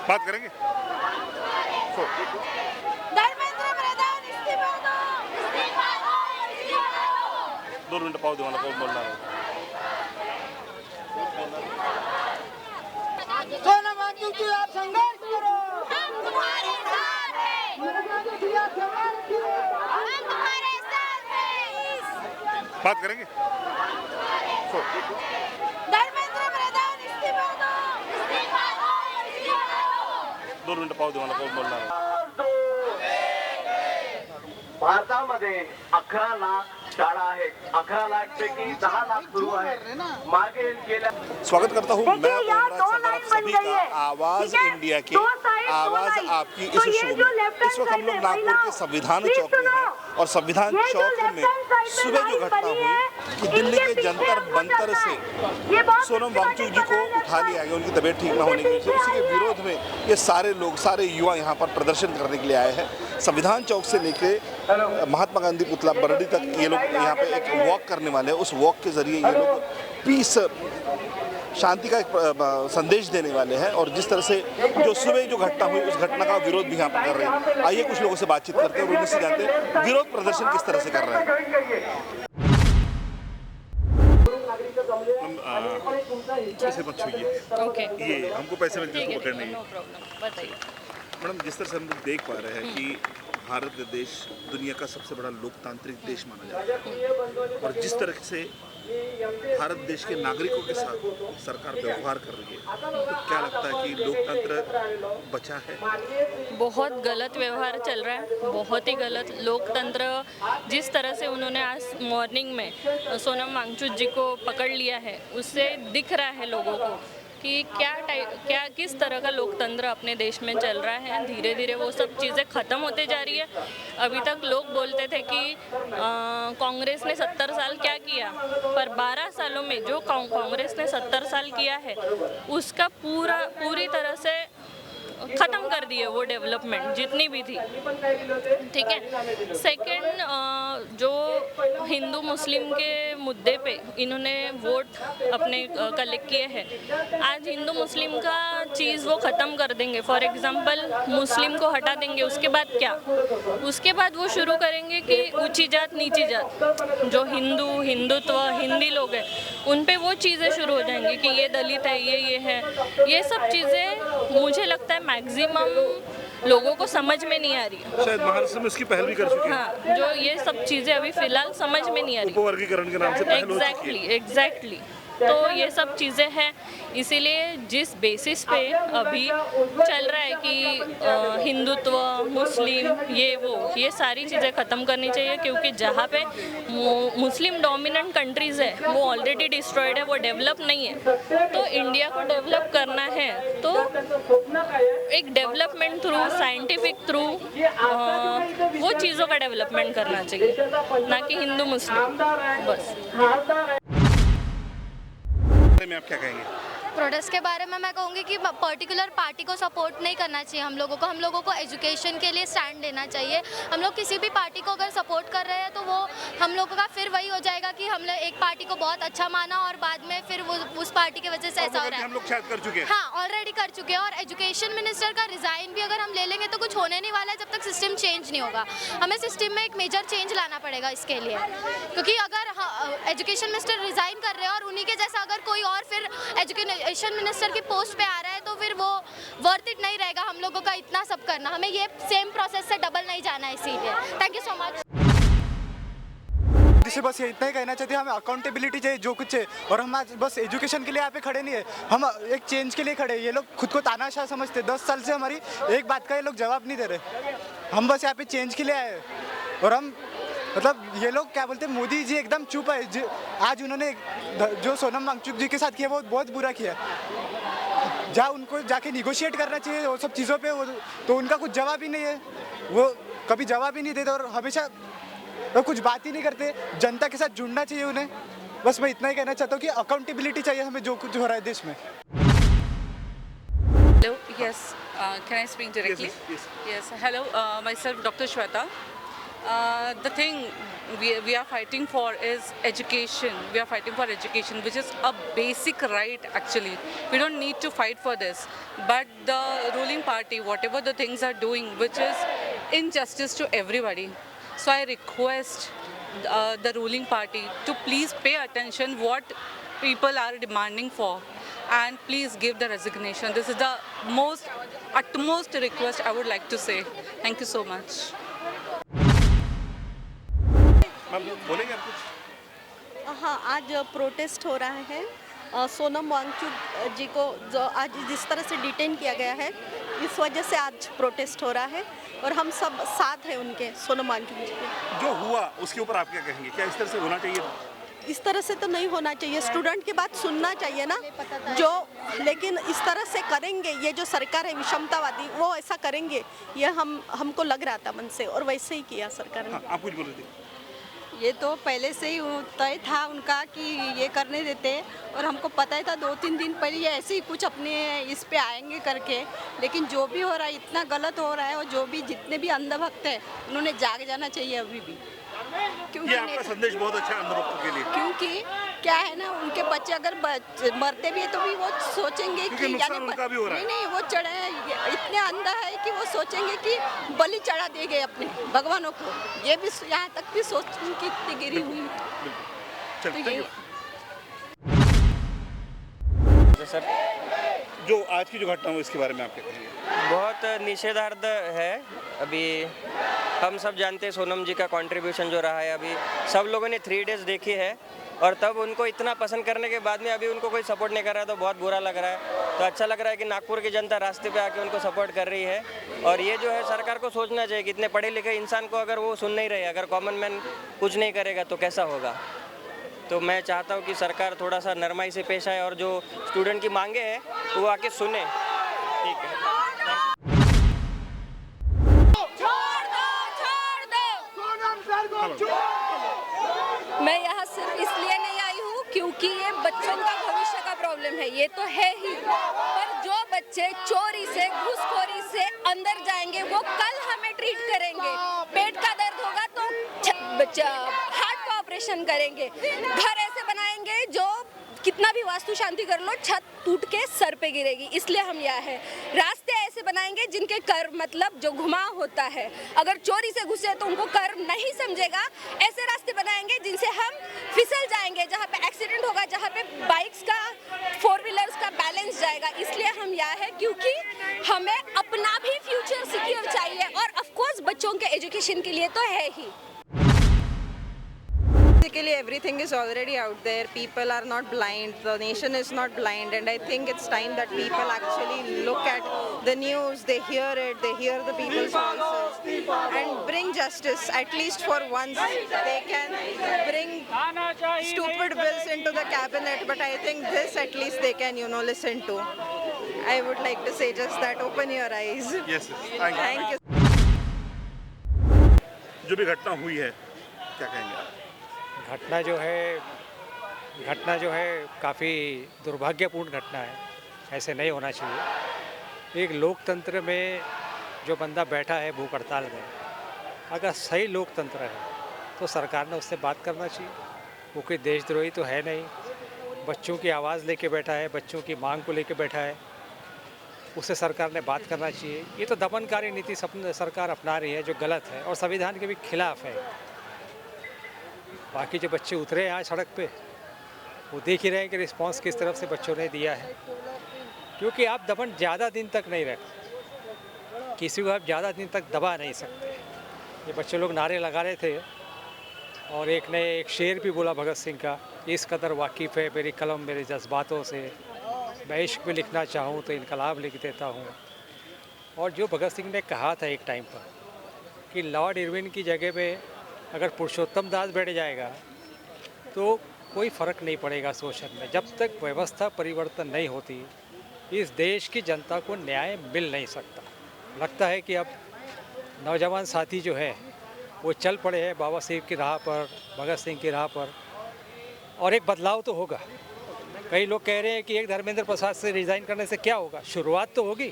बात करेंगे। धर्मेंद्र प्रधान इस्तीफा दो, इस्तीफा दो, इस्तीफा दो। 2 मिनट पाओ दीवाना कौन बोल रहा है। सोनम वांगचुक जी आप संघर्ष करो, हम तुम्हारे साथ हैं, वांगचुक जी आप संघर्ष करो, हम तुम्हारे साथ हैं। बात करेंगे। धर्मेंद्र प्रधान इस्तीफा दो, इस्तीफा दो, इस्तीफा दो। 2 मिनट पाओ दीवाना कौन बोल रहा है। भारतामध्ये 11 लाख शाळा आहेत. 11 लाख पैकी 10 लाख सुरू आहेत. मागे गेल्या स्वागत करता हूँ मैं देखिए, यहाँ ओमराज दो सदर लाइन आप बन सभी गई का है। आवाज ठीक है? इंडिया के दो साइड, दो आवाज लाइन। आपकी तो इस ये शो जो में लेफ्ट इस वक्त हम हैंड लोग साइड नागपुर है, के संविधान प्लीज चौक में सुनो। हैं और संविधान ये जो चौक लेफ्ट में हैंड साइड में सुबह जो लाइन घटना बनी हुई है, कि दिल्ली इनके के पीछे जंतर हमको मंतर चलना से है। ये बहुत सोनम वांगचुक जी को सिस्टमैटिक उठा लिया गया उनकी तबीयत ठीक न होने की वजह से। उसी के विरोध में ये सारे लोग सारे युवा यहाँ पर प्रदर्शन करने के लिए आए हैं। संविधान चौक से लेके महात्मा गांधी पुतला बरडी तक ये लोग यहाँ पे एक वॉक करने वाले हैं। उस वॉक के जरिए ये लोग पीस शांति का एक संदेश देने वाले हैं और जिस तरह से जो सुबह जो घटना हुई उस घटना का विरोध भी यहाँ पर कर रहे हैं। आइए कुछ लोगों से बातचीत करते हैं और उनसे जानते हैं विरोध प्रदर्शन किस तरह से कर रहे हैं। कैसे मत छुइए, ओके ये हमको पैसे मिलते हैं ठीक है, उसको पकड़ने नो की। प्रॉब्लम, बताइए। मैडम जिस तरह से हम लोग देख पा रहे हैं कि भारत देश दुनिया का सबसे बड़ा लोकतांत्रिक देश माना जाता है और जिस तरह से भारत देश के नागरिकों के साथ सरकार व्यवहार कर रही है तो क्या लगता है कि लोकतंत्र बचा है? बहुत गलत व्यवहार चल रहा है, बहुत ही गलत। लोकतंत्र जिस तरह से उन्होंने आज मॉर्निंग में सोनम वांगचुक जी को पकड़ लिया है उससे दिख रहा है लोगों को कि क्या किस तरह का लोकतंत्र अपने देश में चल रहा है। धीरे धीरे वो सब चीज़ें ख़त्म होते जा रही है। अभी तक लोग बोलते थे कि कांग्रेस ने 70 साल क्या किया, पर 12 सालों में जो कांग्रेस ने 70 साल किया है उसका पूरी तरह से ख़त्म कर दिए वो डेवलपमेंट जितनी भी थी। ठीक है। सेकंड, जो हिंदू मुस्लिम के मुद्दे पे इन्होंने वोट अपने कलेक्ट किए हैं, आज हिंदू मुस्लिम का चीज़ वो ख़त्म कर देंगे। फॉर एग्जांपल मुस्लिम को हटा देंगे, उसके बाद क्या? उसके बाद वो शुरू करेंगे कि ऊंची जात नीची जात, जो हिंदुत्व हिंदी लोग हैं उन पे वो चीज़ें शुरू हो जाएंगी कि ये दलित है, ये है। ये सब चीज़ें मुझे लगता है मैक्सिमम लोगों को समझ में नहीं आ रही है। शायद महाराष्ट्र में उसकी पहल भी कर चुके हैं। हाँ, जो ये सब चीज़ें अभी फिलहाल समझ में नहीं आ रही। उपवर्गीकरण के नाम से पहल हो चुकी है। एग्जैक्टली। तो ये सब चीज़ें हैं, इसीलिए जिस बेसिस पे अभी चल रहा है कि हिंदुत्व मुस्लिम ये सारी चीज़ें ख़त्म करनी चाहिए, क्योंकि जहाँ पे मुस्लिम डोमिनेंट कंट्रीज़ है वो ऑलरेडी डिस्ट्रॉयड है, वो डेवलप नहीं है। तो इंडिया को डेवलप करना है तो एक डेवलपमेंट थ्रू साइंटिफिक थ्रू वो चीज़ों का डेवलपमेंट करना चाहिए, ना कि हिंदू मुस्लिम बस। में आप क्या कहेंगे? प्रोटेस्ट के बारे में मैं कहूँगी कि पर्टिकुलर पार्टी को सपोर्ट नहीं करना चाहिए। हम लोगों को एजुकेशन के लिए स्टैंड लेना चाहिए। हम लोग किसी भी पार्टी को अगर सपोर्ट कर रहे हैं तो वो हम लोगों का फिर वही हो जाएगा कि हमने एक पार्टी को बहुत अच्छा माना और बाद में फिर वो उस पार्टी की वजह से ऐसा हो रहा है। हम लोग शायद कर चुके हैं। हाँ, ऑलरेडी कर चुके हैं। और एजुकेशन मिनिस्टर का रिजाइन भी अगर हम ले लेंगे तो कुछ होने नहीं वाला है जब तक सिस्टम चेंज नहीं होगा। हमें सिस्टम में एक मेजर चेंज लाना पड़ेगा इसके लिए, क्योंकि अगर एजुकेशन मिनिस्टर रिजाइन कर रहे हैं और उन्हीं के जैसा अगर कोई और फिर एजुकेशन मिनिस्टर की पोस्ट पे आ रहा है तो फिर वो वर्थ इट नहीं रहेगा हम लोगों का इतना सब करना। हमें ये सेम प्रोसेस से डबल नहीं जाना है, इसीलिए थैंक यू सो मच। से बस ये इतना ही कहना चाहते हैं, हमें अकाउंटेबिलिटी चाहिए जो कुछ है। और हम आज बस एजुकेशन के लिए यहाँ पे खड़े नहीं है, हम एक चेंज के लिए खड़े हैं। ये लोग खुद को तानाशाह समझते, 10 साल से हमारी एक बात का ये लोग जवाब नहीं दे रहे। हम बस यहाँ पे चेंज के लिए आए हैं और हम मतलब ये लोग क्या बोलते हैं, मोदी जी एकदम चुप है। आज उन्होंने जो सोनम वांगचुक जी के साथ किया वो बहुत बुरा किया। जहाँ उनको जाके निगोशिएट करना चाहिए वो सब चीज़ों पे, तो उनका कुछ जवाब ही नहीं है। वो कभी जवाब ही नहीं देते और हमेशा वो कुछ बात ही नहीं करते। जनता के साथ जुड़ना चाहिए उन्हें। बस मैं इतना ही कहना चाहता हूँ कि अकाउंटेबिलिटी चाहिए हमें जो कुछ हो रहा है देश में। Hello, yes. Can I speak directly? Yes. Yes. Hello, myself, Dr. Shweta. The thing, we are fighting for is education. We are fighting for education, which is a basic right actually. We don't need to fight for this. But the ruling party, whatever the things are doing, which is injustice to everybody. So I request the ruling party to please pay attention what people are demanding for, and please give the resignation. This is the utmost request I would like to say. Thank you so much. Ma'am बोलेंगे आप कुछ? हाँ, आज protest हो रहा है। सोनम वांगचुक जी को जो आज जिस तरह से डिटेन किया गया है, इस वजह से आज प्रोटेस्ट हो रहा है और हम सब साथ हैं उनके, सोनम वांगचुक जी के। जो हुआ उसके ऊपर आप क्या कहेंगे? क्या इस तरह से होना चाहिए? इस तरह से तो नहीं होना चाहिए, स्टूडेंट की बात सुनना चाहिए ना जो, लेकिन इस तरह से करेंगे ये जो सरकार है विषमतावादी, वो ऐसा करेंगे ये हमको लग रहा था मन से, और वैसे ही किया सरकार ने। हाँ, आप कुछ बोल रहे थे? ये तो पहले से ही तय था उनका कि ये करने देते, और हमको पता ही था 2-3 दिन पहले ये ऐसे ही कुछ अपने इस पे आएंगे करके। लेकिन जो भी हो रहा है इतना गलत हो रहा है, और जो भी जितने भी अंधभक्त हैं उन्होंने जाग जाना चाहिए अभी भी, क्योंकि ये आपका संदेश बहुत अच्छा है अंधभक्तों के लिए। क्योंकि क्या है ना, उनके बच्चे अगर मरते भी है तो भी वो सोचेंगे कि नुकसान उनका भी हो रहा है। नहीं वो चढ़े इतने अंधा है कि वो सोचेंगे कि बलि चढ़ा दिए गए अपने भगवानों को, ये भी यहाँ तक भी सोच उनकी इतनी गिरी हुई। चलिए, तो सर जो आज की जो घटना हुई इसके बारे में आप क्या कहेंगे? बहुत निषेधार्थ है। अभी हम सब जानते हैं सोनम जी का कंट्रीब्यूशन जो रहा है, अभी सब लोगों ने 3 डेज देखी है, और तब उनको इतना पसंद करने के बाद में अभी उनको कोई सपोर्ट नहीं कर रहा है, तो बहुत बुरा लग रहा है। तो अच्छा लग रहा है कि नागपुर की जनता रास्ते पे आके उनको सपोर्ट कर रही है। और ये जो है सरकार को सोचना चाहिए कि इतने पढ़े लिखे इंसान को अगर वो सुन नहीं रहे, अगर कॉमन मैन कुछ नहीं करेगा तो कैसा होगा। तो मैं चाहता हूँ कि सरकार थोड़ा सा नरमाई से पेश आए और जो स्टूडेंट की मांगे हैं वो आके सुने। ठीक है, मैं यहाँ सिर्फ इसलिए नहीं आई हूँ क्योंकि ये बच्चों का भविष्य का प्रॉब्लम है, ये तो है ही, पर जो बच्चे चोरी से घूसखोरी से अंदर जाएंगे वो कल हमें ट्रीट करेंगे। पेट का दर्द होगा तो हार्ट का ऑपरेशन करेंगे, घर ऐसे बनाएंगे जो कितना भी वास्तु शांति कर लो छत टूट के सर पे गिरेगी। इसलिए हम यहाँ है, रास्ते ऐसे बनाएंगे जिनके कर मतलब जो घुमाव होता है, अगर चोरी से घुसे तो उनको कर नहीं समझेगा। ऐसे रास्ते बनाएंगे जिनसे हम फिसल जाएंगे, जहाँ पे एक्सीडेंट होगा, जहाँ पे बाइक्स का 4 व्हीलर्स का बैलेंस जाएगा। इसलिए हम यहाँ है क्योंकि हमें अपना भी फ्यूचर सिक्योर चाहिए, और ऑफ कोर्स बच्चों के एजुकेशन के लिए तो है ही। Basically everything is already out there. People are not blind, the nation is not blind, and I think it's time that people actually look at the news, they hear it, they hear the people's voices and bring justice. At least for once they can bring stupid bills into the cabinet, but I think this at least they can, listen to. I would like to say just that, open your eyes. Yes, thank you. जो भी घटना हुई है क्या कहेंगे आप? घटना जो है काफ़ी दुर्भाग्यपूर्ण घटना है, ऐसे नहीं होना चाहिए। एक लोकतंत्र में जो बंदा बैठा है भूख हड़ताल में, अगर सही लोकतंत्र है तो सरकार ने उससे बात करना चाहिए। वो कोई देशद्रोही तो है नहीं, बच्चों की आवाज़ लेके बैठा है, बच्चों की मांग को लेके बैठा है, उससे सरकार ने बात करना चाहिए। ये तो दमनकारी नीति सरकार अपना रही है जो गलत है और संविधान के भी खिलाफ है। बाकी जो बच्चे उतरे हैं आज सड़क पे, वो देख ही रहे हैं कि रिस्पांस किस तरफ से बच्चों ने दिया है, क्योंकि आप दमन ज़्यादा दिन तक नहीं रखते, किसी को आप ज़्यादा दिन तक दबा नहीं सकते। ये बच्चे लोग नारे लगा रहे थे, और एक ने एक शेर भी बोला भगत सिंह का, इस कदर वाकिफ़ है मेरी कलम मेरे जज्बातों से, मैं इश्क में लिखना चाहूँ तो इनकलाब लिख देता हूँ। और जो भगत सिंह ने कहा था एक टाइम पर कि लॉर्ड इरविन की जगह पे अगर पुरुषोत्तम दास बैठ जाएगा तो कोई फ़र्क नहीं पड़ेगा शोषण में। जब तक व्यवस्था परिवर्तन नहीं होती इस देश की जनता को न्याय मिल नहीं सकता। लगता है कि अब नौजवान साथी जो है वो चल पड़े हैं बाबा साहेब की राह पर, भगत सिंह की राह पर, और एक बदलाव तो होगा। कई लोग कह रहे हैं कि एक धर्मेंद्र प्रसाद से रिज़ाइन करने से क्या होगा, शुरुआत तो होगी,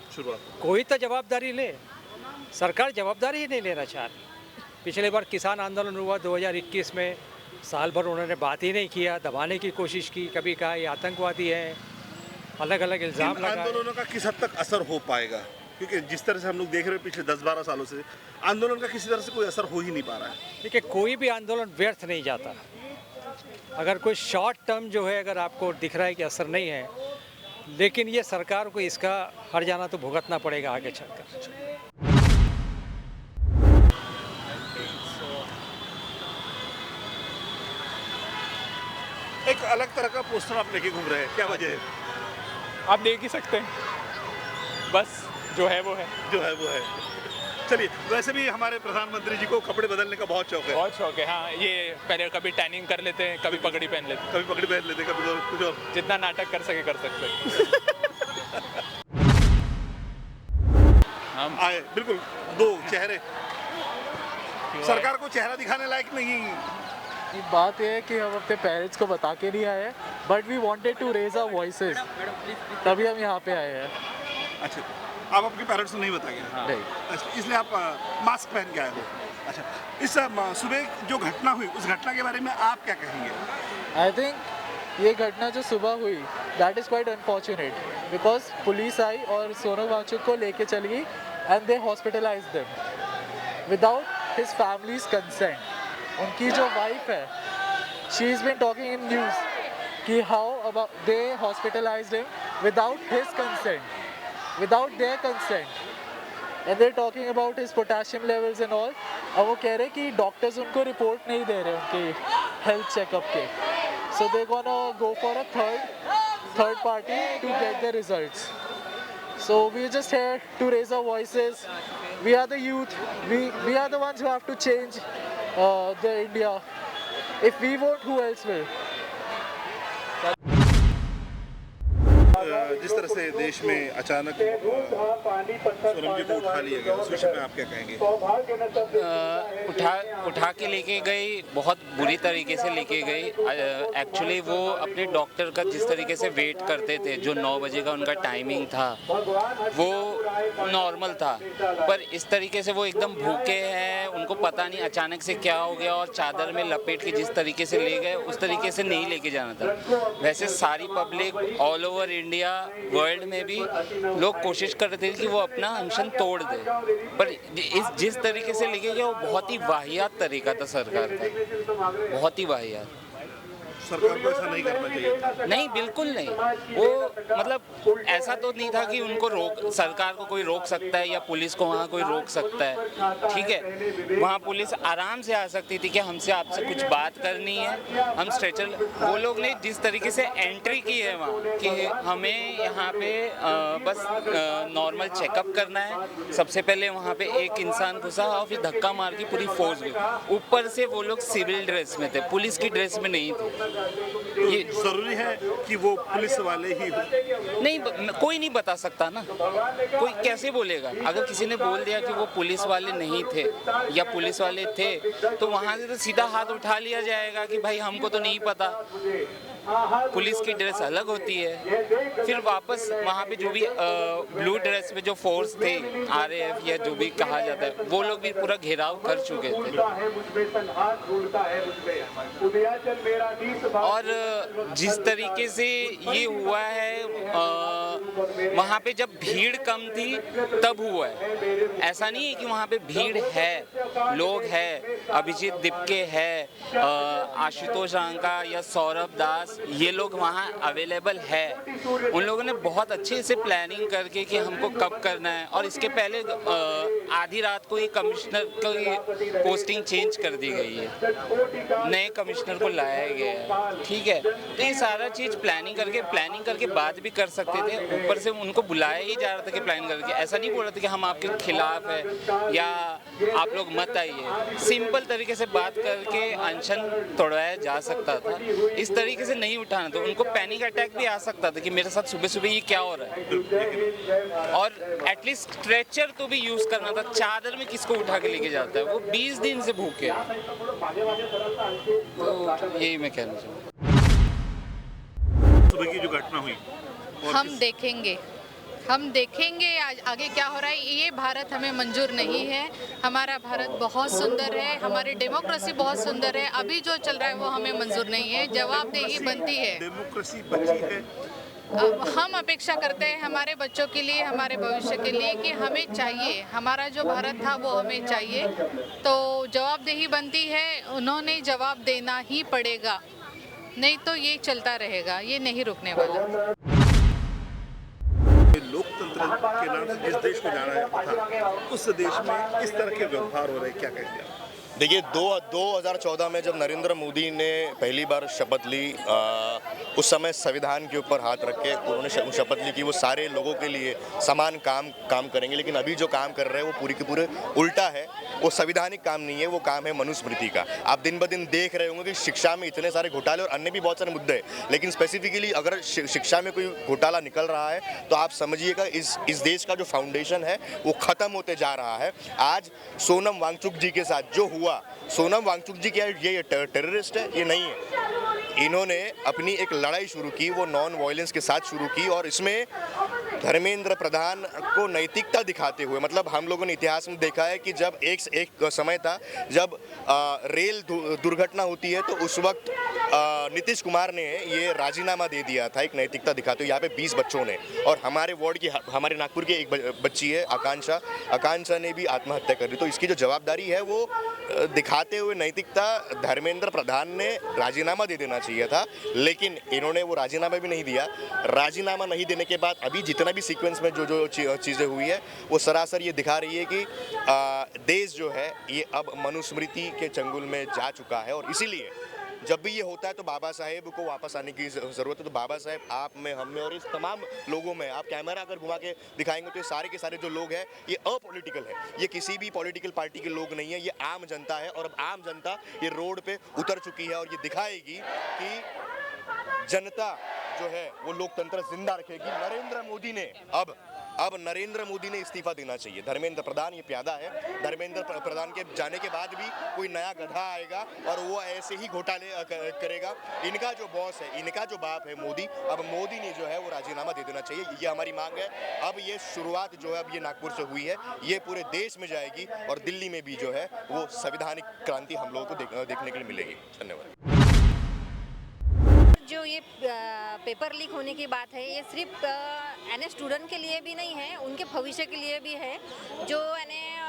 कोई तो जवाबदारी ले। सरकार जवाबदारी ही नहीं लेना चाह रही। पिछले बार किसान आंदोलन हुआ 2021 में, साल भर उन्होंने बात ही नहीं किया, दबाने की कोशिश की, कभी कहा ये आतंकवादी है, अलग अलग इल्ज़ाम लगाए। आंदोलनों का किस हद तक असर हो पाएगा, क्योंकि जिस तरह से हम लोग देख रहे हैं पिछले 10-12 सालों से आंदोलन का किसी तरह से कोई असर हो ही नहीं पा रहा है। देखिए, कोई भी आंदोलन व्यर्थ नहीं जाता। अगर कोई शॉर्ट टर्म जो है, अगर आपको दिख रहा है कि असर नहीं है, लेकिन ये सरकार को इसका हर्जाना तो भुगतना पड़ेगा आगे चलकर। एक अलग तरह का पोस्टर आप लेके घूम रहे हैं, क्या वजह है? आप देख ही सकते हैं, बस जो है वो है। जो है वो है। चलिए, वैसे भी हमारे प्रधानमंत्री जी को कपड़े बदलने का बहुत शौक है। बहुत शौक है, हाँ। ये पहले कभी टैनिंग कर लेते हैं, कभी पगड़ी पहन लेते हैं। कभी पगड़ी पहन लेते हैं, कभी कुछ और। जितना नाटक कर सके कर सकते हैं। हम आए बिल्कुल दो चेहरे, सरकार को चेहरा दिखाने लायक नहीं। बात यह है कि हम अपने पेरेंट्स को बता के नहीं आए, but we wanted to raise our voices, तभी हम यहाँ पे आए हैं। अच्छा, आप अपने पेरेंट्स को नहीं बताएंगे? नहीं। इसलिए आप मास्क पहन के आए हो। अच्छा, इस सुबह जो घटना हुई, उस घटना के बारे में आप क्या कहेंगे? आई थिंक ये घटना जो सुबह हुई, that is quite unfortunate, because police आई और सोनम वांगचुक को लेके चली गई and they hospitalised them without his family's consent. उनकी जो वाइफ है, she is been talking in news कि how about they hospitalised him without his consent, without their consent, and they're talking about his potassium levels and all। अब वो कह रहे कि doctors उनको रिपोर्ट नहीं दे रहे उनके हेल्थ चेकअप के, so they're gonna go for a third party to get the results। So we're just here to raise our voices. We are the youth, we are the ones who have to change the India. If we won't, who else will? जिस तरह से देश में अचानक सोनम जी को उठा लिया गया, उस विषय में आप क्या कहेंगे? उठा के लेके गई, बहुत बुरी तरीके से लेके गई। एक्चुअली वो अपने डॉक्टर का जिस तरीके से वेट करते थे, जो 9 बजे का उनका टाइमिंग था, वो नॉर्मल था, पर इस तरीके से वो एकदम भूखे हैं, उनको पता नहीं अचानक से क्या हो गया, और चादर में लपेट के जिस तरीके से ले गए, उस तरीके से नहीं लेके जाना था। वैसे सारी public all over India, world में भी लोग कोशिश कर रहे थे कि वो अपना अनशन तोड़ दे, पर जिस तरीके से लेके गया वो बहुत ही वाहियात तरीका था सरकार का, बहुत ही वाहियात। सरकार को ऐसा नहीं करना चाहिए। नहीं, बिल्कुल नहीं। वो मतलब ऐसा तो नहीं था कि उनको सरकार को कोई रोक सकता है या पुलिस को वहाँ कोई रोक सकता है, ठीक है। वहाँ पुलिस आराम से आ सकती थी कि हमसे आपसे कुछ बात करनी है, हम स्ट्रेचर। वो लोग ने जिस तरीके से एंट्री की है वहाँ कि हमें यहाँ पे बस नॉर्मल चेकअप करना है, सबसे पहले वहाँ पे एक इंसान घुसा और फिर धक्का मार के पूरी फोर्स गई। ऊपर से वो लोग सिविल ड्रेस में थे, पुलिस की ड्रेस में नहीं थे। ये जरूरी है कि वो पुलिस वाले ही हो? नहीं, कोई नहीं बता सकता ना, कोई कैसे बोलेगा। अगर किसी ने बोल दिया कि वो पुलिस वाले नहीं थे या पुलिस वाले थे, तो वहाँ से तो सीधा हाथ उठा लिया जाएगा कि भाई हमको तो नहीं पता, पुलिस की ड्रेस अलग होती है। फिर वापस वहाँ पे जो भी ब्लू ड्रेस में जो फोर्स थे, RAF या जो भी कहा जाता है, वो लोग भी पूरा घेराव कर चुके थे। और जिस तरीके से ये हुआ है, वहाँ पे जब भीड़ कम थी तब हुआ है, ऐसा नहीं है कि वहाँ पे भीड़ है, लोग है, अभिजीत दिपके है, आशुतोष रांका या सौरभ दास, ये लोग वहाँ अवेलेबल है। उन लोगों ने बहुत अच्छे से प्लानिंग करके कि हमको कब करना है, और इसके पहले आधी रात को ही कमिश्नर की पोस्टिंग चेंज कर दी गई है, नए कमिश्नर को लाया गया है, ठीक है। तो ये सारा चीज़ प्लानिंग करके बात भी कर सकते थे। ऊपर से उनको बुलाया ही जा रहा था कि प्लान करके, ऐसा नहीं बोल रहा था कि हम आपके खिलाफ है या आप लोग मत आइए। सिंपल तरीके से बात करके अनशन तोड़वाया जा सकता था, इस तरीके से नहीं उठाना था। उनको पैनिक अटैक भी आ सकता था कि मेरे साथ सुबह सुबह ये क्या हो रहा है, और एटलीस्ट स्ट्रेचर तो भी यूज़ करना था। चादर में किसको उठा के लेके जाता है, वो 20 दिन से भूखे। तो यही मैं कहना चाहूँगा। सुबह की जो घटना हुई, हम देखेंगे, हम देखेंगे आगे क्या हो रहा है। ये भारत हमें मंजूर नहीं है। हमारा भारत बहुत सुंदर है, हमारी डेमोक्रेसी बहुत सुंदर है। अभी जो चल रहा है वो हमें मंजूर नहीं है। जवाबदेही बनती है। डेमोक्रेसी बची है। हम अपेक्षा करते हैं हमारे बच्चों के लिए, हमारे भविष्य के लिए कि हमें चाहिए, हमारा जो भारत था वो हमें चाहिए। तो जवाबदेही बनती है, उन्होंने जवाब देना ही पड़ेगा, नहीं तो ये चलता रहेगा, ये नहीं रुकने वाला। लोकतंत्र के नाम से जिस देश को जाना जाता था, उस देश में इस तरह के व्यवहार हो रहे, क्या कहेंगे आप? देखिए 2014 में जब नरेंद्र मोदी ने पहली बार शपथ ली, उस समय संविधान के ऊपर हाथ रख के उन्होंने शपथ ली कि वो सारे लोगों के लिए समान काम करेंगे। लेकिन अभी जो काम कर रहे हैं वो पूरी के पूरे उल्टा है। वो संविधानिक काम नहीं है, वो काम है मनुस्मृति का। आप दिन ब दिन देख रहे होंगे कि शिक्षा में इतने सारे घोटाले और अन्य भी बहुत सारे मुद्दे हैं, लेकिन स्पेसिफिकली अगर शिक्षा में कोई घोटाला निकल रहा है तो आप समझिएगा इस देश का जो फाउंडेशन है वो ख़त्म होते जा रहा है। आज सोनम वांगचुक जी के साथ जो हुआ, सोनम वांगचुक जी क्या ये टेररिस्ट है? ये नहीं है। इन्होंने अपनी एक लड़ाई शुरू की, वो नॉन वायलेंस के साथ शुरू की, और इसमें धर्मेंद्र प्रधान को नैतिकता दिखाते हुए, मतलब हम लोगों ने इतिहास में देखा है कि जब एक समय था जब रेल दुर्घटना होती है तो उस वक्त नीतीश कुमार ने ये राजीनामा दे दिया था एक नैतिकता दिखाते हुए। यहाँ पे 20 बच्चों ने, और हमारे वार्ड की, हमारे नागपुर की एक बच्ची है आकांक्षा ने भी आत्महत्या कर दी। तो इसकी जो जवाबदारी है वो दिखाते हुए नैतिकता धर्मेंद्र प्रधान ने राजीनामा दे देना चाहिए था, लेकिन इन्होंने वो राजीनामा भी नहीं दिया। राजीनामा नहीं देने के बाद अभी जितना भी सीक्वेंस में जो चीज़ें हुई है वो सरासर ये दिखा रही है कि देश जो है ये अब मनुस्मृति के चंगुल में जा चुका है। और इसीलिए जब भी ये होता है तो बाबा साहेब को वापस आने की ज़रूरत है। तो बाबा साहेब आप में, हम में और इस तमाम लोगों में, आप कैमरा अगर घुमा के दिखाएंगे तो ये सारे के सारे जो लोग हैं ये अपॉलिटिकल है, ये किसी भी पॉलिटिकल पार्टी के लोग नहीं है, ये आम जनता है। और अब आम जनता ये रोड पे उतर चुकी है और ये दिखाएगी कि जनता जो है वो लोकतंत्र जिंदा रखेगी। नरेंद्र मोदी ने इस्तीफा देना चाहिए। धर्मेंद्र प्रधान ये प्यादा है, धर्मेंद्र प्रधान के जाने के बाद भी कोई नया गधा आएगा और वो ऐसे ही घोटाले करेगा। इनका जो बॉस है, इनका जो बाप है मोदी, अब मोदी ने जो है वो राजीनामा दे देना चाहिए, ये हमारी मांग है। अब ये शुरुआत जो है अब ये नागपुर से हुई है, ये पूरे देश में जाएगी और दिल्ली में भी जो है वो संवैधानिक क्रांति हम लोगों को देखने के लिए मिलेगी। धन्यवाद। जो ये पेपर लीक होने की बात है, ये सिर्फ स्टूडेंट के लिए भी नहीं है, उनके भविष्य के लिए भी है। जो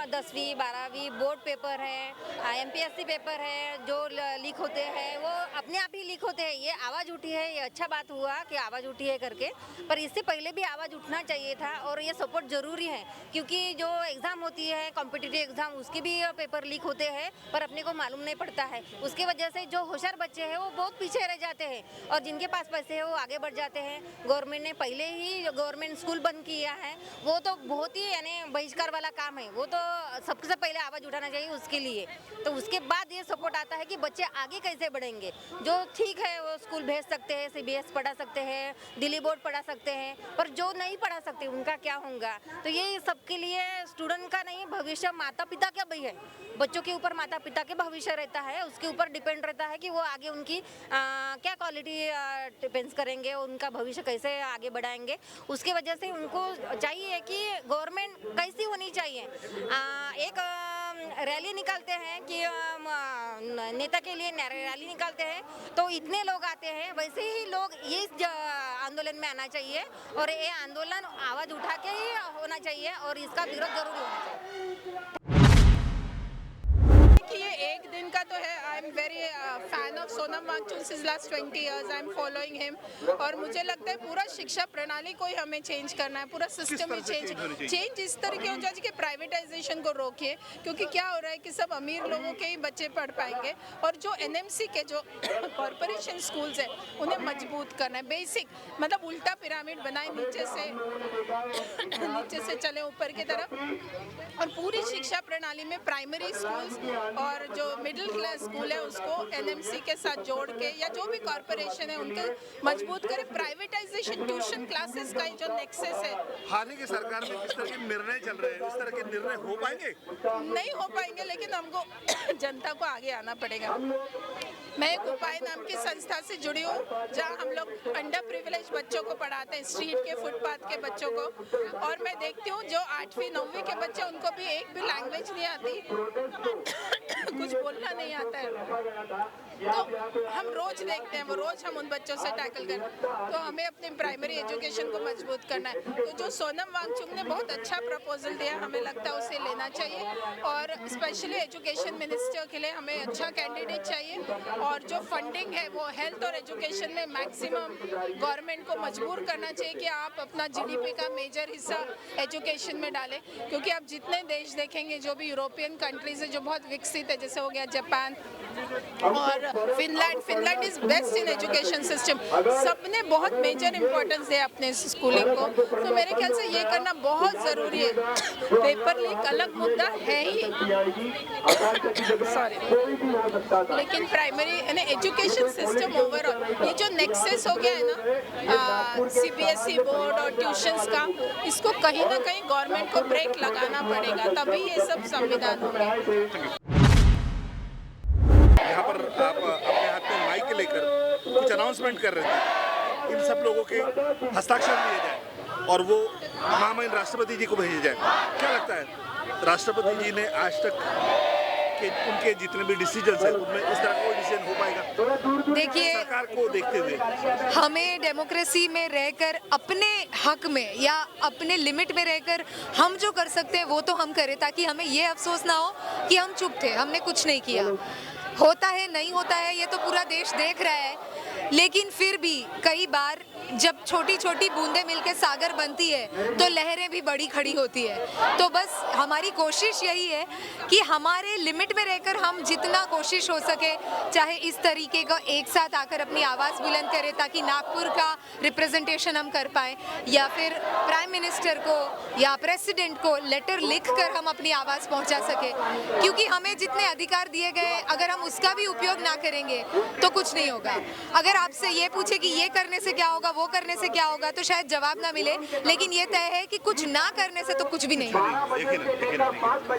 10वीं 12वीं बोर्ड पेपर है, MPSC पेपर है, जो लीक होते हैं वो अपने आप ही लीक होते हैं। ये आवाज़ उठी है, ये अच्छा बात हुआ कि आवाज़ उठी है करके, पर इससे पहले भी आवाज़ उठना चाहिए था और ये सपोर्ट ज़रूरी है। क्योंकि जो एग्ज़ाम होती है, कॉम्पिटिटिव एग्ज़ाम, उसके भी पेपर लीक होते हैं पर अपने को मालूम नहीं पड़ता है। उसके वजह से जो होशियार बच्चे हैं वो बहुत पीछे रह जाते हैं और जिनके पास पैसे हैं वो आगे बढ़ जाते हैं। गवर्नमेंट ने पहले ही गवर्नमेंट स्कूल बंद किया है, वो तो बहुत ही बहिष्कार वाला काम है। वो तो सबसे पहले आवाज़ उठाना चाहिए उसके लिए, तो उसके बाद ये सपोर्ट आता है कि बच्चे आगे कैसे बढ़ेंगे। जो ठीक है वो स्कूल भेज सकते हैं, CBS पढ़ा सकते हैं, दिल्ली बोर्ड पढ़ा सकते हैं, पर जो नहीं पढ़ा सकते उनका क्या होगा। तो ये सबके लिए स्टूडेंट का नहीं, भविष्य माता पिता का भी है। बच्चों के ऊपर माता पिता के भविष्य रहता है, उसके ऊपर डिपेंड रहता है कि वो आगे उनकी क्या क्वालिटी डिपेंड्स करेंगे, उनका भविष्य कैसे आगे बढ़ाएंगे। उसके वजह से उनको चाहिए कि गवर्नमेंट कैसी होनी चाहिए। एक रैली निकालते हैं कि नेता के लिए रैली निकालते हैं तो इतने लोग आते हैं, वैसे ही लोग इस आंदोलन में आना चाहिए और ये आंदोलन आवाज़ उठा के ही होना चाहिए और इसका विरोध जरूर होना चाहिए। कि ये एक दिन का तो है। I am very fan of Sonam Wangchuk since last 20 years I am following him. और मुझे लगता है पूरा शिक्षा प्रणाली को ही हमें चेंज करना है, पूरा सिस्टम ही चेंज इस तरीके हो जाए कि प्राइवेटाइजेशन को रोकिए। क्योंकि क्या हो रहा है कि सब अमीर लोगों के ही बच्चे पढ़ पाएंगे और जो NMC के जो कॉरपोरेशन स्कूल्स है उन्हें मजबूत करना है। बेसिक मतलब उल्टा पिरामिड बनाए, नीचे से चले ऊपर की तरफ। और पूरी शिक्षा प्रणाली में प्राइमरी स्कूल्स और जो मिडिल क्लास स्कूल है उसको NMC के साथ जोड़ के या जो भी कॉर्पोरेशन है उनको मजबूत करें। प्राइवेटाइजेशन ट्यूशन क्लासेस का जो नेक्सस है, हाल ही की सरकार में किस तरह के निर्णय चल रहे हैं, इस तरह के निर्णय हो पाएंगे? नहीं हो पाएंगे, लेकिन हमको जनता को आगे आना पड़ेगा। मैं एक उपाय नाम की संस्था से जुड़ी हूँ, जहाँ हम लोग अंडर प्रिविलेज बच्चों को पढ़ाते हैं, स्ट्रीट के, फुटपाथ के बच्चों को। और मैं देखती हूँ जो 8वीं 9वीं के बच्चे, उनको भी एक भी लैंग्वेज नहीं आती, कुछ बोलना नहीं आता है। तो हम रोज देखते हैं, वो रोज हम उन बच्चों से टैकल करते हैं। तो हमें अपने प्राइमरी एजुकेशन को मजबूत करना है। तो जो सोनम वांगचुक ने बहुत अच्छा प्रपोजल दिया, हमें लगता है उसे लेना चाहिए। और स्पेशली एजुकेशन मिनिस्टर के लिए हमें अच्छा कैंडिडेट चाहिए। और जो फंडिंग है वो हेल्थ और एजुकेशन में मैक्सिमम गवर्नमेंट को मजबूर करना चाहिए कि आप अपना जीडीपी का मेजर हिस्सा एजुकेशन में डालें। क्योंकि आप जितने देश देखेंगे, जो भी यूरोपियन कंट्रीज है जो बहुत विकसित है, जैसे हो गया जापान और Finland is best in education system, सबने बहुत मेजर इंपॉर्टेंस दिया अपने स्कूलिंग को। तो मेरे ख्याल से ये करना बहुत ज़रूरी है। पेपर लीक अलग मुद्दा है ही, सॉरी, लेकिन प्राइमरी यानी एजुकेशन सिस्टम ओवरऑल, ये जो नेक्सस हो गया है ना सीबीएसई बोर्ड और ट्यूशंस का, इसको कहीं ना कहीं गवर्नमेंट को ब्रेक लगाना पड़ेगा, तभी ये सब संविधान होंगे। यहाँ पर आप अपने हाथ में माइक लेकर कुछ अनाउंसमेंट कर रहे थे, इन सब लोगों के हस्ताक्षर लिए जाए और वो महामहिम राष्ट्रपति जी को भेजे जाए। क्या लगता है, राष्ट्रपति जी ने आज तक के उनके जितने भी डिसीजन है उनमें इस तरह का कोई डिसीजन हो पाएगा? देखिए, सरकार को देखते हुए हमें डेमोक्रेसी में रहकर अपने हक में या अपने लिमिट में रहकर हम जो कर सकते हैं वो तो हम करें, ताकि हमें ये अफसोस ना हो कि हम चुप थे, हमने कुछ नहीं किया। होता है नहीं होता है ये तो पूरा देश देख रहा है, लेकिन फिर भी कई बार जब छोटी छोटी बूंदें मिलकर सागर बनती है तो लहरें भी बड़ी खड़ी होती है। तो बस हमारी कोशिश यही है कि हमारे लिमिट में रहकर हम जितना कोशिश हो सके, चाहे इस तरीके का एक साथ आकर अपनी आवाज़ बुलंद करें ताकि नागपुर का रिप्रेजेंटेशन हम कर पाएँ, या फिर प्राइम मिनिस्टर को या प्रेसिडेंट को लेटर लिख कर हम अपनी आवाज़ पहुंचा सके। क्योंकि हमें जितने अधिकार दिए गए, अगर हम उसका भी उपयोग ना करेंगे तो कुछ नहीं होगा। अगर आपसे ये पूछे कि ये करने से क्या होगा, वो करने से क्या होगा, तो शायद जवाब ना मिले, लेकिन ये तय है कि कुछ ना करने से तो कुछ भी नहीं होगा।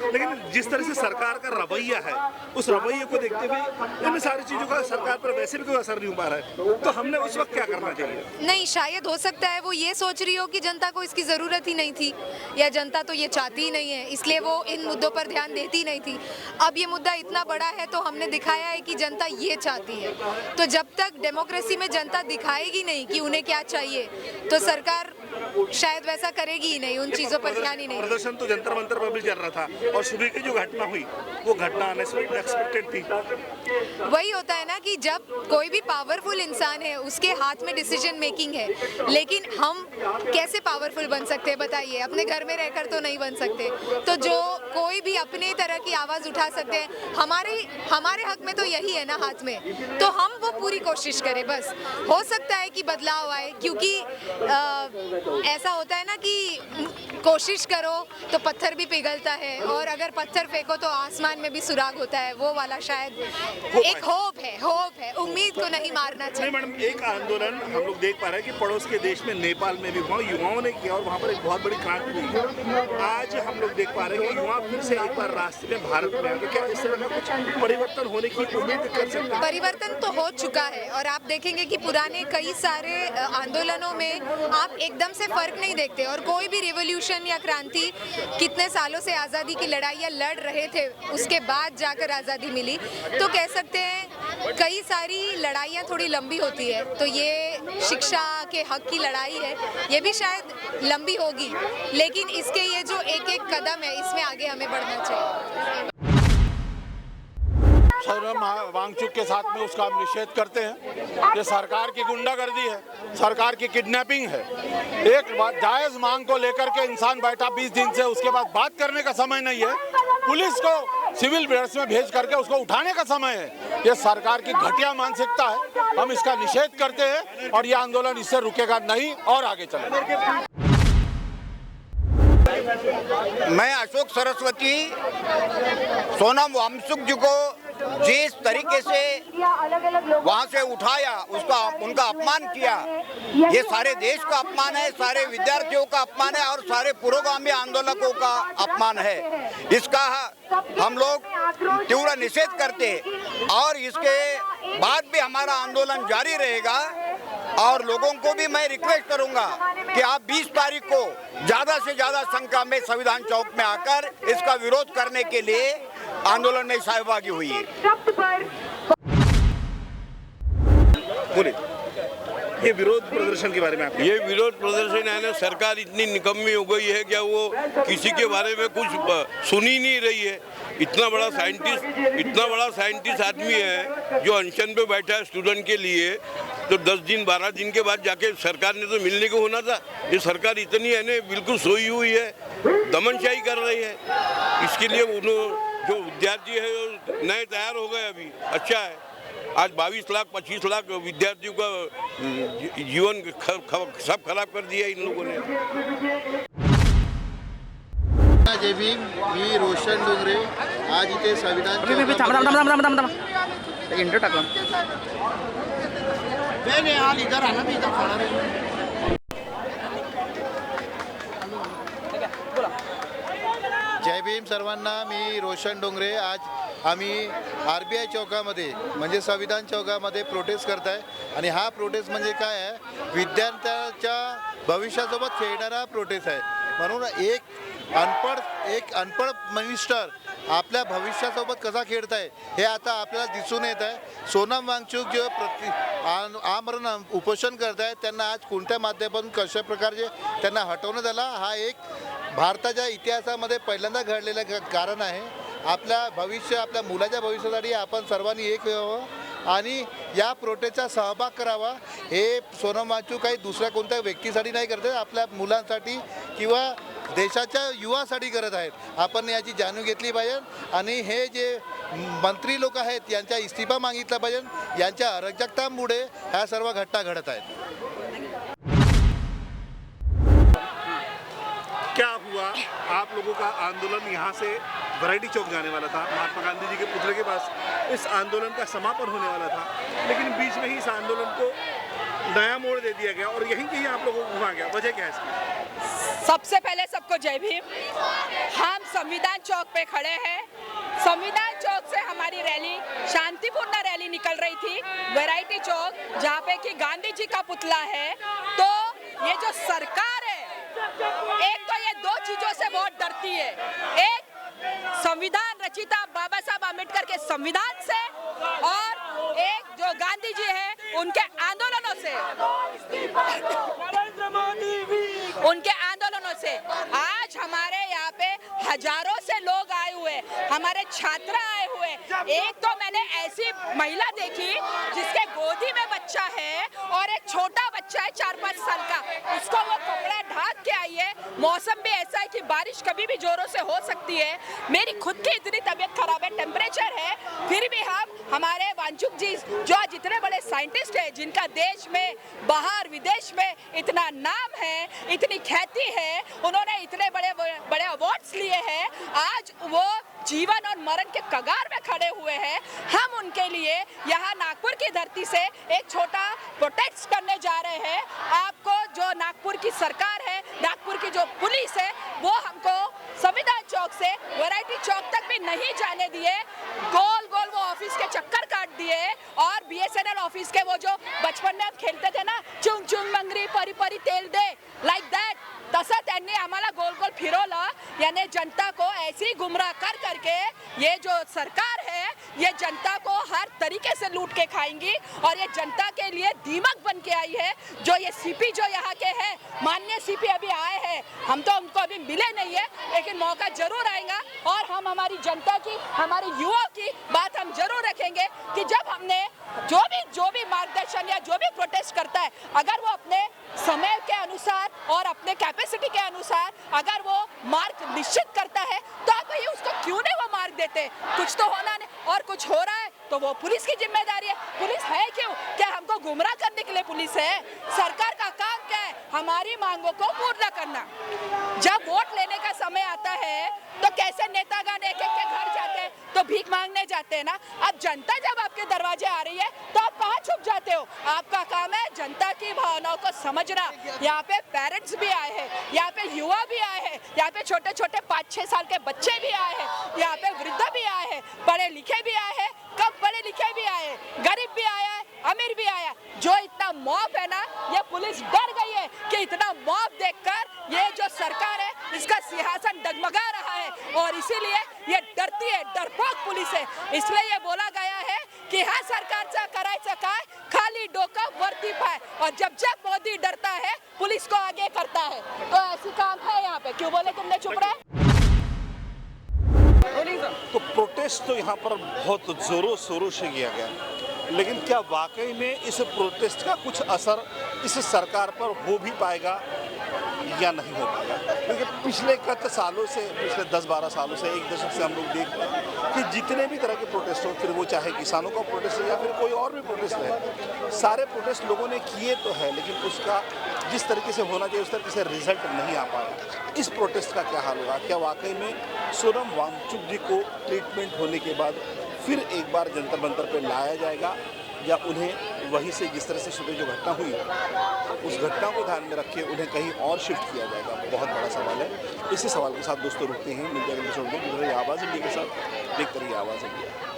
लेकिन जिस तरह से सरकार का रवैया है, उस रवैये को देखते हुए इन सारी चीज़ों का सरकार पर वैसे भी कोई असर नहीं हो पा रहा है, तो हमने उस वक्त क्या करना चाहिए? नहीं, शायद हो सकता है वो ये सोच रही हो कि जनता को इसकी ज़रूरत ही नहीं थी, या जनता तो ये चाहती ही नहीं है, इसलिए वो इन मुद्दों पर ध्यान देती नहीं थी। अब ये मुद्दा इतना बड़ा है तो हमने दिखाया है कि जनता ये चाहती है। तो जब तक डेमोक्रेसी में जनता दिखाएगी नहीं कि उन्हें क्या चाहिए, तो सरकार शायद वैसा करेगी ही नहीं, उन चीज़ों पर ध्यान ही नहीं। प्रदर्शन तो जंतर मंतर पर भी चल रहा था और सुबह की जो घटना हुई वो घटना अनएक्सपेक्टेड थी। वही होता है ना कि जब कोई भी पावरफुल इंसान है उसके हाथ में डिसीजन मेकिंग है, लेकिन हम कैसे पावरफुल बन सकते हैं बताइए? अपने घर में रहकर तो नहीं बन सकते। तो जो कोई भी अपने तरह की आवाज़ उठा सकते हैं, हमारे हक में तो यही है ना हाथ में, तो हम वो पूरी कोशिश करें। बस हो सकता है कि बदलाव आए, क्योंकि ऐसा होता है ना कि कोशिश करो तो पत्थर भी पिघलता है, और अगर पत्थर फेंको तो आसमान में भी सुराग होता है। वो वाला शायद एक होप है, उम्मीद को नहीं मारना चाहिए। मैडम, एक आंदोलन हम लोग देख पा रहे हैं कि पड़ोस के देश में नेपाल में भी वहाँ युवाओं ने किया और वहाँ पर एक बहुत बड़ी क्रांति हुई। आज हम लोग देख पा रहे हैं कि युवा फिर से एक बार रास्ते में भारत में आए, तो क्या इस तरह का कुछ परिवर्तन होने की उम्मीद कर सकते हैं? परिवर्तन तो हो चुका है, और आप देखेंगे कि पुराने कई सारे आंदोलनों में आप एकदम से फर्क नहीं देखते, और कोई भी रिवॉल्यूशन या क्रांति कितने सालों से आज़ादी की लड़ाइयाँ लड़ रहे थे, उसके बाद जाकर आज़ादी मिली। तो कह सकते हैं कई सारी लड़ाइयाँ थोड़ी लंबी होती है, तो ये शिक्षा के हक की लड़ाई है, ये भी शायद लंबी होगी, लेकिन इसके ये जो एक एक कदम है, इसमें आगे हमें बढ़ना चाहिए। सोनम वांगचुक के साथ में उसका हम निषेध करते हैं। ये सरकार की गुंडागर्दी है, सरकार की किडनैपिंग है। एक जायज़ मांग को लेकर के इंसान बैठा 20 दिन से, उसके बाद बात करने का समय नहीं है। पुलिस को सिविल ड्रेस में भेज करके उसको उठाने का समय है। ये सरकार की घटिया मानसिकता है, हम इसका निषेध करते हैं और ये आंदोलन इससे रुकेगा नहीं और आगे चलेगा। मैं अशोक सरस्वती सोनम वांगचुक जी को जिस तरीके से वहाँ से उठाया, उसका उनका अपमान किया, ये सारे देश का अपमान है, सारे विद्यार्थियों का अपमान है और सारे पुरोगामी आंदोलकों का अपमान है। इसका हम लोग तीव्र निषेध करते हैं और इसके बाद भी हमारा आंदोलन जारी रहेगा। और लोगों को भी मैं रिक्वेस्ट करूंगा कि आप 20 तारीख को ज़्यादा से ज़्यादा संख्या में संविधान चौक में आकर इसका विरोध करने के लिए आंदोलन में सहभागी हुई। बोलिए, ये विरोध प्रदर्शन के बारे में आप ये विरोध प्रदर्शन है ना, सरकार इतनी निकम्मी हो गई है क्या वो किसी के बारे में कुछ सुन ही नहीं रही है। इतना बड़ा साइंटिस्ट आदमी है जो अनशन पे बैठा है स्टूडेंट के लिए, तो 10 दिन 12 दिन के बाद जाके सरकार ने तो मिलने को होना था। ये सरकार इतनी है ना बिल्कुल सोई हुई है, दमनशाही कर रही है। इसके लिए जो विद्यार्थी है नए तैयार हो गए अभी, अच्छा है। आज 22 लाख 25 लाख विद्यार्थियों का जीवन सब खराब कर दिया इन लोगों ने। जय भीम, मी रोशन डोंगरे आज इथे संविधान जय भीम सर्वांना, मी रोशन डोंगरे। आज आम्ही RBI चौकामध्ये म्हणजे संविधान चौकामध्ये प्रोटेस्ट करत आहे आणि हा प्रोटेस्ट म्हणजे काय आहे, विद्यार्थ्यांच्या भविष्यासोबत खेळणारा प्रोटेस्ट आहे। म्हणून एक अनपढ मिनिस्टर आपल्या भविष्यासोबत कसा खेळताय हे आता आपल्याला दिसून येत आहे। सोनम वांगचुक जो आमरण उपोषण करत आहेत त्यांना आज कोणत्या माध्यमातून कशा प्रकारे त्यांना हटवण्यात आला, हा एक भारताच्या इतिहासामध्ये पहिल्यांदा घडलेलं कारण आहे। आपल्या मुलाच्या भविष्यासाठी आपण सर्वांनी एक व्हावं आणि या प्रोटेस्टचा सहभाग करावा। हे सोनम वांगचुक काही दुसऱ्या कोणत्या व्यक्तीसाठी नाही करत, आपल्या मुलांसाठी किंवा देशाच्या युवासाठी करत आहेत। आपण याची जाणीव घेतली पाहिजे आणि हे जे मंत्री लोक आहेत यांचा इस्तीफा मागितला पाहिजे। यांच्या अराजकतामुळे ह्या सर्व घटना घडत आहेत। क्या हुआ, आप लोगों का आंदोलन यहाँ से वैरायटी चौक जाने वाला था, महात्मा गांधी जी के पुतले के पास इस आंदोलन का समापन होने वाला था, लेकिन बीच में ही इस आंदोलन को नया मोड़ दे दिया गया और यहीं कहीं आप लोगों को घुमा गया। वजह क्या है? सबसे पहले सबको जय भीम। हम संविधान चौक पे खड़े हैं। संविधान चौक से हमारी रैली, शांतिपूर्ण रैली निकल रही थी वैरायटी चौक, जहाँ पे कि गांधी जी का पुतला है। तो ये जो सरकार है, एक तो ये दो चीजों से बहुत डरती है, एक संविधान रचिता बाबा साहब आम्बेडकर के संविधान से और एक जो गांधी जी है उनके आंदोलनों से, उनके आंदोलनों से। आज हमारे यहाँ पे हजारों से लोग आए हुए, हमारे छात्र आए हुए। एक तो मैंने ऐसी महिला देखी जिसके गोदी में बच्चा है और एक छोटा बच्चा है 4-5 साल का, उसको वो कपड़ा ढाक के आई है। मौसम भी ऐसा है कि बारिश कभी भी जोरों से हो सकती है। मेरी खुद की इतनी तबीयत खराब है, टेम्परेचर है, फिर भी हमारे वांगचुक जी जो आज इतने बड़े साइंटिस्ट हैं, जिनका देश में बाहर विदेश में इतना नाम है, इतनी ख्याति है, उन्होंने इतने बड़े अवार्ड्स लिए हैं, आज वो जीवन और मरण के कगार में खड़े हुए हैं। हम उनके लिए यहाँ नागपुर की धरती से एक छोटा प्रोटेस्ट करने जा रहे हैं। आपको जो नागपुर की सरकार है, नागपुर की जो पुलिस है, वो हमको संविधान चौक से वैरायटी चौक तक भी नहीं जाने दिए। गोल गोल वो ऑफिस के चक्कर काट दिए और BSNL ऑफिस के वो जो बचपन में हम खेलते थे ना, चुंग चुंग मंगरी परी परी तेल दे, लाइक दैट, तसं त्यांनी आम्हाला गोल गोल फिरवलं। यानी जनता को ऐसी गुमराह कर करके ये जो सरकार है, ये जनता को हर तरीके से लूट के खाएंगी और ये जनता के लिए दीमक बन के आई है। जो ये CP जो यहाँ के हैं, माननीय CP अभी आए हैं, हम तो उनको अभी मिले नहीं है, लेकिन मौका जरूर आएगा और हम हमारी जनता की, हमारे युवाओं की बात हम जरूर रखेंगे कि जब हमने जो भी मार्गदर्शन या जो भी प्रोटेस्ट करता है, अगर वो अपने समय के अनुसार और अपने कैपेसिटी के अनुसार अगर वो मार्क निश्चित करता है, तो आप भाई उसको क्यों नहीं वो मार्क देते? कुछ तो होना नहीं, और कुछ हो रहा है तो वो पुलिस की जिम्मेदारी है। पुलिस है क्यों? क्या हमको गुमराह करने के लिए पुलिस है? सरकार का काम क्या है? हमारी मांगों को पूर्ण करना। जब वोट लेने का समय आता है तो कैसे नेतागण एक एक के घर जाते हैं, तो भीख मांगने जाते हैं ना। अब जनता जब आपके दरवाजे आ रही है तो आप कहाँ छुप जाते हो? आपका काम है जनता की भावनाओं को समझना। यहाँ पे पेरेंट्स भी आए हैं, यहाँ पे युवा भी आए हैं, यहाँ पे छोटे छोटे 5-6 साल के बच्चे भी आए हैं, यहाँ पे वृद्ध भी आए हैं, पढ़े लिखे भी आए हैं, कम पढ़े लिखे भी आए हैं, गरीब भी आया है, अमीर भी आया। जो इतना मॉब है ना, ये पुलिस डर गई है कि इतना मॉब देखकर ये जो सरकार है इसका सिंहासन डगमगा रहा है, और इसीलिए ये डरती है, डरपोक पुलिस है। इसलिए ये बोला गया है की ह्या सरकारचा करायचं काय, खाली डोकं वरती पाय। और जब जब मोदी डरता है पुलिस को आगे करता है। तो ऐसी काम है यहाँ पे। क्यों बोले तुमने चुप रहे? तो प्रोटेस्ट तो यहाँ पर बहुत ज़ोरों शोरों से किया गया, लेकिन क्या वाकई में इस प्रोटेस्ट का कुछ असर इस सरकार पर हो भी पाएगा या नहीं हो पाएगा? क्योंकि पिछले कई सालों से, पिछले 10-12 सालों से, एक दशक से हम लोग देख रहे हैं कि जितने भी तरह के प्रोटेस्ट हो, फिर वो चाहे किसानों का प्रोटेस्ट है या फिर कोई और भी प्रोटेस्ट है, सारे प्रोटेस्ट लोगों ने किए तो है, लेकिन उसका जिस तरीके से होना चाहिए उस तरीके से रिजल्ट नहीं आ पाया। इस प्रोटेस्ट का क्या हाल होगा? क्या वाकई में सोनम वांगचुक जी को ट्रीटमेंट होने के बाद फिर एक बार जंतर मंतर पर लाया जाएगा, या उन्हें वहीं से जिस तरह से सुबह जो घटना हुई उस घटना को ध्यान में रख के उन्हें कहीं और शिफ्ट किया जाएगा? बहुत बड़ा सवाल है। इसी सवाल के साथ दोस्तों रुकते हैं, मिलते हैं आवाज़ इंडिया के साथ। देखते रहिए आवाज़ इंडिया।